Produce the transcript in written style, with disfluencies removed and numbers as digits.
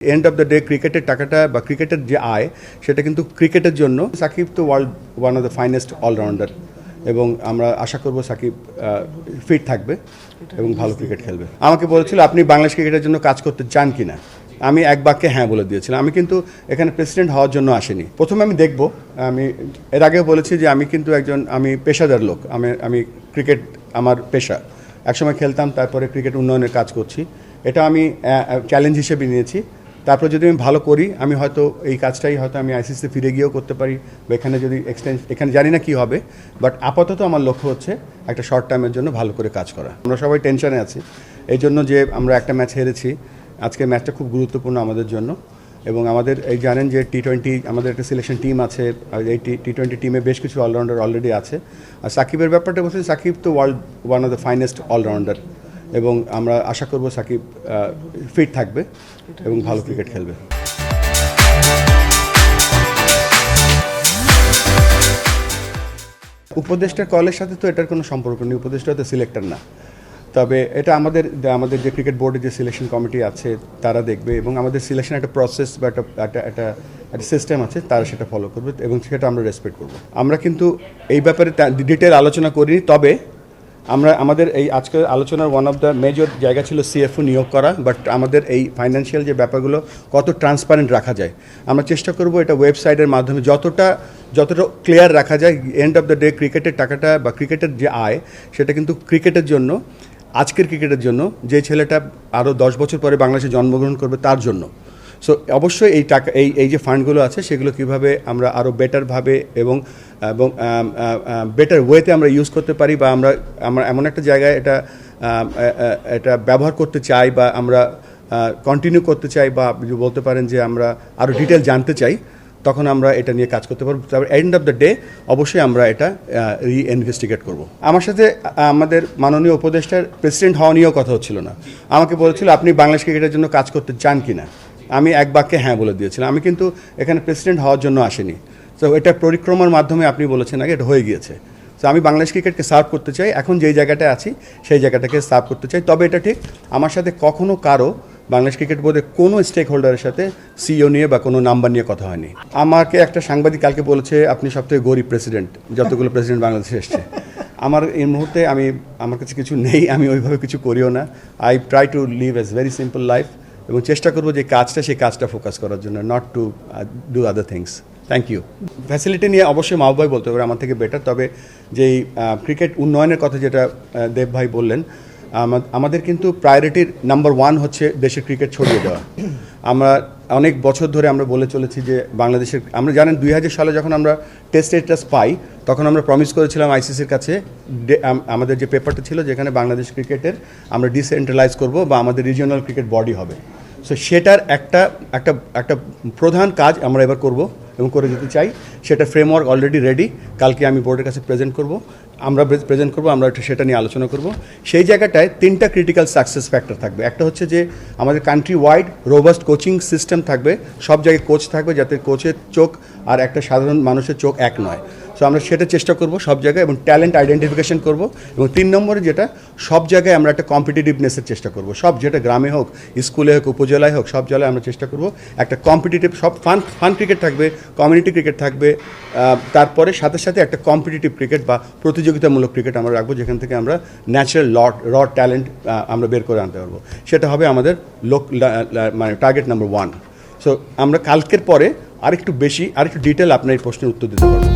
End of the day ক্রিকেটের টাকাটা বা ক্রিকেটের যে আয় সেটা কিন্তু ক্রিকেটের জন্য সাকিব তো world one of the finest allrounder এবং আমরা আশা করব সাকিব ফিট থাকবে এবং ভালো ক্রিকেট খেলবে। আমাকে বলেছিল আপনি বাংলাদেশ ক্রিকেটের জন্য কাজ করতে চান কিনা, আমি এক বাক্যে হ্যাঁ বলে দিয়েছিলাম। আমি কিন্তু এখানে প্রেসিডেন্ট হওয়ার জন্য আসিনি। প্রথমে আমি দেখব, আমি এর আগেও বলেছি যে আমি কিন্তু আমি পেশাদার লোক, আমি ক্রিকেট আমার পেশা। একসময় খেলতাম, তারপরে ক্রিকেট উন্নয়নের কাজ করছি। এটা আমি চ্যালেঞ্জ হিসেবে নিয়েছি। তারপর যদি আমি ভালো করি, আমি হয়তো এই কাজটাই হয়তো আমি আইসিসিতে ফিরে গিয়েও করতে পারি, বা এখানে যদি এখানে জানি না কি হবে, বাট আপাতত আমার লক্ষ্য হচ্ছে একটা শর্ট টাইমের জন্য ভালো করে কাজ করা। আমরা সবাই টেনশনে আছি এই জন্য যে আমরা একটা ম্যাচ হেরেছি। আজকের ম্যাচটা খুব গুরুত্বপূর্ণ আমাদের জন্য, এবং আমাদের এই জানেন যে টি-20 আমাদের একটা সিলেকশন টিম আছে। এই টি-20 টিমে বেশ কিছু অলরাউন্ডার অলরেডি আছে। আর সাকিবের ব্যাপারটা বলছি, সাকিব তো world one of the finest allrounder এবং আমরা আশা করব সাকিব ফিট থাকবে এবং ভালো ক্রিকেট খেলবে। উপদেষ্টার কলের সাথে তো এটার কোনো সম্পর্ক নেই, উপদেষ্টা তো সিলেক্টর না। তবে এটা আমাদের যে ক্রিকেট বোর্ডের যে সিলেকশন কমিটি আছে তারা দেখবে, এবং আমাদের সিলেকশন একটা প্রসেস বা একটা সিস্টেম আছে, তারা সেটা ফলো করবে এবং সেটা আমরা রেসপেক্ট করব। আমরা কিন্তু এই ব্যাপারে ডিটেল আলোচনা করিনি। তবে আমাদের এই আজকের আলোচনার ওয়ান অফ দ্য মেজর জায়গা ছিল সিএফও নিয়োগ করা, বাট আমাদের এই ফাইন্যান্সিয়াল যে ব্যাপারগুলো কত ট্রান্সপারেন্ট রাখা যায় আমরা চেষ্টা করব এটা ওয়েবসাইটের মাধ্যমে যতটা ক্লিয়ার রাখা যায়। এন্ড অফ দ্য ডে ক্রিকেটের টাকাটা বা ক্রিকেটের যে আয় সেটা কিন্তু ক্রিকেটের জন্য, আজকের ক্রিকেটের জন্য, যে ছেলেটা আরও 10 বছর পরে বাংলাদেশে জন্মগ্রহণ করবে তার জন্য। সো অবশ্যই এই টাকা এই যে ফান্ডগুলো আছে সেগুলো কীভাবে আমরা আরও বেটারভাবে এবং বেটার ওয়েতে আমরা ইউজ করতে পারি, বা আমরা এমন একটা জায়গায় এটা ব্যবহার করতে চাই, বা আমরা কন্টিনিউ করতে চাই, বা বলতে পারেন যে আমরা আরও ডিটেল জানতে চাই, তখন আমরা এটা নিয়ে কাজ করতে পারবো। তারপর এন্ড অফ দ্য ডে অবশ্যই আমরা এটা ইনভেস্টিগেট করব। আমার সাথে আমাদের মাননীয় উপদেষ্টার প্রেসিডেন্ট হওয়া নিয়েও কথা হচ্ছিল না। আমাকে বলেছিল আপনি বাংলাদেশ ক্রিকেটের জন্য কাজ করতে চান কিনা, আমি এক বাক্যে হ্যাঁ বলে দিয়েছিলাম। আমি কিন্তু এখানে প্রেসিডেন্ট হওয়ার জন্য আসিনি। তো এটা পরিক্রমার মাধ্যমে আপনি বলেছেন আগে, এটা হয়ে গিয়েছে। তো আমি বাংলাদেশ ক্রিকেটকে সার্ভ করতে চাই, এখন যেই জায়গাটায় আছি সেই জায়গাটাকে সার্ভ করতে চাই। তবে এটা ঠিক, আমার সাথে কখনো কারো বাংলাদেশ ক্রিকেট বোর্ডের কোনো স্টেক হোল্ডারের সাথে সিইও নিয়ে বা কোনো নাম্বার নিয়ে কথা হয়নি। আমাকে একটা সাংবাদিক কালকে বলেছে আপনি সবথেকে গরিব প্রেসিডেন্ট যতগুলো প্রেসিডেন্ট বাংলাদেশে এসছে। আমার এই মুহূর্তে আমার কাছে কিছু নেই, আমি ওইভাবে কিছু করিও না। I try to live a very simple life, এবং চেষ্টা করবো যে সেই কাজটা ফোকাস করার জন্য, not to do other things. Thank you. Facility নিয়ে অবশ্যই মাহবুব ভাই বলতে পারে আমার থেকে বেটার। তবে যেই ক্রিকেট উন্নয়নের কথা যেটা দেব ভাই বললেন, আমাদের কিন্তু প্রায়োরিটির নাম্বার 1 হচ্ছে দেশের ক্রিকেট ছড়িয়ে দেওয়া। আমরা অনেক বছর ধরে আমরা বলে চলেছি যে বাংলাদেশের, আমরা জানেন 2000 সালে যখন আমরা টেস্ট স্ট্যাটাস পাই তখন আমরা প্রমিস করেছিলাম আইসিসির কাছে, আমাদের যে পেপারটা ছিল যেখানে বাংলাদেশ ক্রিকেটের আমরা ডিসেন্ট্রালাইজ করব বা আমাদের রিজিওনাল ক্রিকেট বডি হবে। সো সেটার একটা প্রধান কাজ আমরা এবার করব এবং করে দিতে চাই। সেটা ফ্রেমওয়ার্ক অলরেডি রেডি, কালকে আমি বোর্ডের কাছে প্রেজেন্ট করব, আমরা সেটা নিয়ে আলোচনা করব। সেই জায়গাটায় 3টা ক্রিটিক্যাল সাকসেস ফ্যাক্টর থাকবে। একটা হচ্ছে যে আমাদের country wide robust coaching system থাকবে, সব জায়গায় কোচ থাকবে, যাতে কোচের চোখ আর একটা সাধারণ মানুষের চোখ এক নয়। সো আমরা সেটা চেষ্টা করব সব জায়গায়, এবং ট্যালেন্ট আইডেন্টিফিকেশন করব। এবং 3 নম্বরে যেটা, সব জায়গায় আমরা একটা কম্পিটিটিভনেসের চেষ্টা করব। সব, যেটা গ্রামে হোক, স্কুলে হোক, উপজেলায় হোক, সব জায়গায় আমরা চেষ্টা করব একটা কম্পিটিটিভ, সব ফান ক্রিকেট থাকবে, কমিউনিটি ক্রিকেট থাকবে, তারপরে সাথে সাথে একটা কম্পিটিটিভ ক্রিকেট বা প্রতিযোগিতামূলক ক্রিকেট আমরা রাখবো, যেখান থেকে আমরা ন্যাচারাল র ট্যালেন্ট আমরা বের করে আনতে পারবো। সেটা হবে আমাদের মানে টার্গেট নাম্বার 1। সো আমরা কালকের পরে আরেকটু ডিটেল আপনার এই প্রশ্নের উত্তর দিতে পারবো।